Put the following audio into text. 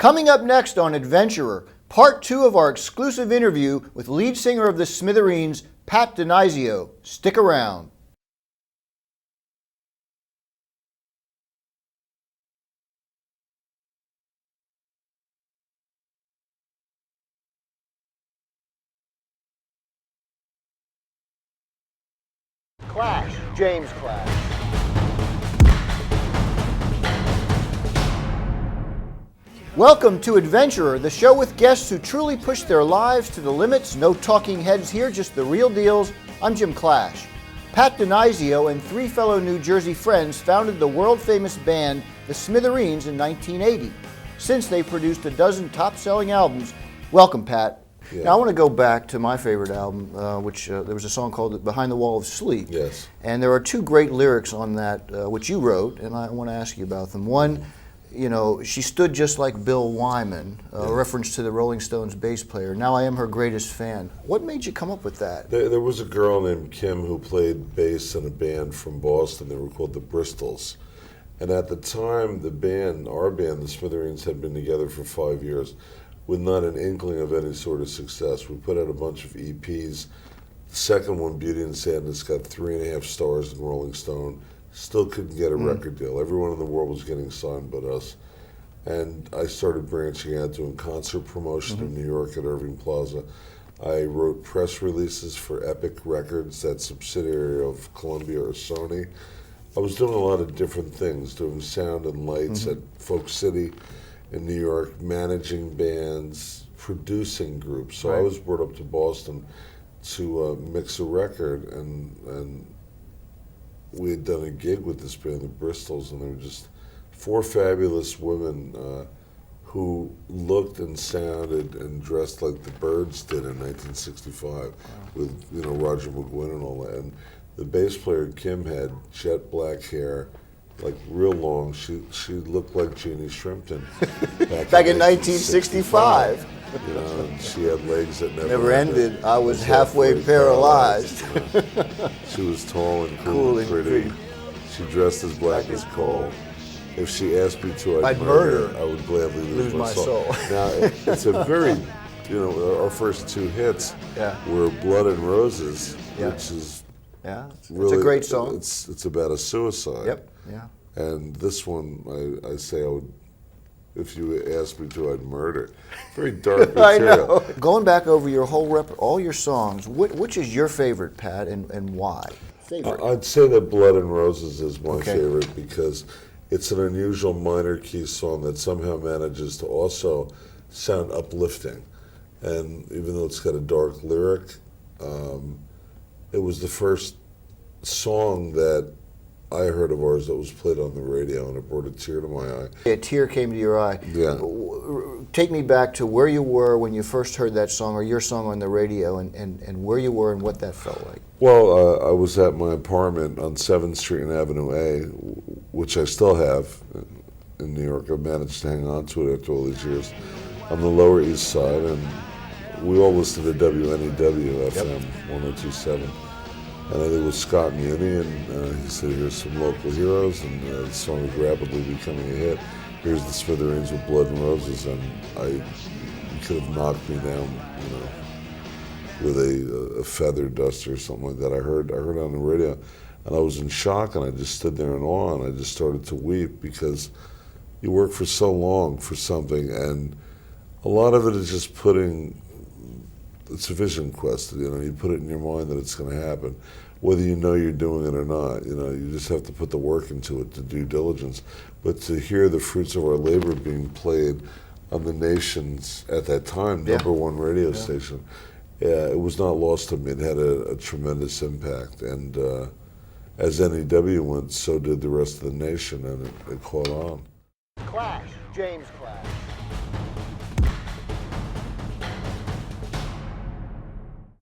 Coming up next on Adventurer, part 2 of our exclusive interview with lead singer of the Smithereens, Pat Dinizio. Stick around. Clash, James Clash. Welcome to Adventurer, the show with guests who truly push their lives to the limits. No talking heads here, just the real deals. I'm Jim Clash. Pat Dinizio and 3 fellow New Jersey friends founded the world-famous band, the Smithereens, in 1980. Since they've produced a dozen top-selling albums. Welcome, Pat. Yeah. Now, I want to go back to my favorite album, which there was a song called Behind the Wall of Sleep. Yes. And there are 2 great lyrics on that, which you wrote, and I want to ask you about them. One, you know, she stood just like Bill Wyman, a reference to the Rolling Stones bass player. Now I am her greatest fan. What made you come up with that? There was a girl named Kim who played bass in a band from Boston. They were called the Bristols. And at the time, the band, our band, the Smithereens, had been together for 5 years with not an inkling of any sort of success. We put out a bunch of EPs. The second one, Beauty and Sadness, got 3.5 stars in Rolling Stone. Still couldn't get a record deal. Everyone in the world was getting signed but us. And I started branching out, doing concert promotion in New York at Irving Plaza. I wrote press releases for Epic Records, that subsidiary of Columbia or Sony. I was doing a lot of different things, doing sound and lights at Folk City in New York, managing bands, producing groups. So I was brought up to Boston to mix a record, and we had done a gig with this band, the Bristols, and they were just 4 fabulous women who looked and sounded and dressed like the Byrds did in 1965 with, you know, Roger McGuinn and all that. And the bass player, Kim, had jet black hair, like real long. She looked like Jeannie Shrimpton back in 1965. You know, and she had legs that never ended. I was halfway paralyzed. You know. She was tall and cool and pretty. She dressed as black as coal. If she asked me to, I'd murder her. I would gladly lose my soul. Now, it's a very, you know, our first 2 hits were Blood and Roses, which is really, it's a great song. It's about a suicide. Yep. Yeah. And this one, I say I would, if you asked me to, I'd murder. Very dark material. I know. Going back over your whole all your songs, which is your favorite, Pat, and why? Favorite? I'd say that Blood and Roses is my favorite because it's an unusual minor key song that somehow manages to also sound uplifting. And even though it's got a dark lyric, it was the first song that I heard of ours that was played on the radio, and it brought a tear to my eye. A tear came to your eye. Yeah. Take me back to where you were when you first heard that song, or your song on the radio, and where you were and what that felt like. Well, I was at my apartment on 7th Street and Avenue A, which I still have in New York. I've managed to hang on to it after all these years, on the Lower East Side, and we all listened to WNEW FM 102.7. And I think it was Scott Muni, and he said, here's some local heroes, and the song is rapidly becoming a hit. Here's the Smithereens with Blood and Roses, and you could have knocked me down, you know, with a feather duster or something like that. I heard on the radio, and I was in shock, and I just stood there in awe, and I just started to weep, because you work for so long for something, and a lot of it is just it's a vision quest, you know, you put it in your mind that it's going to happen, whether you know you're doing it or not. You know, you just have to put the work into it, the due diligence. But to hear the fruits of our labor being played on the nation's, at that time, #1 radio station, it was not lost to me. It had a tremendous impact. And as NEW went, so did the rest of the nation, and it caught on. Clash, James Clash.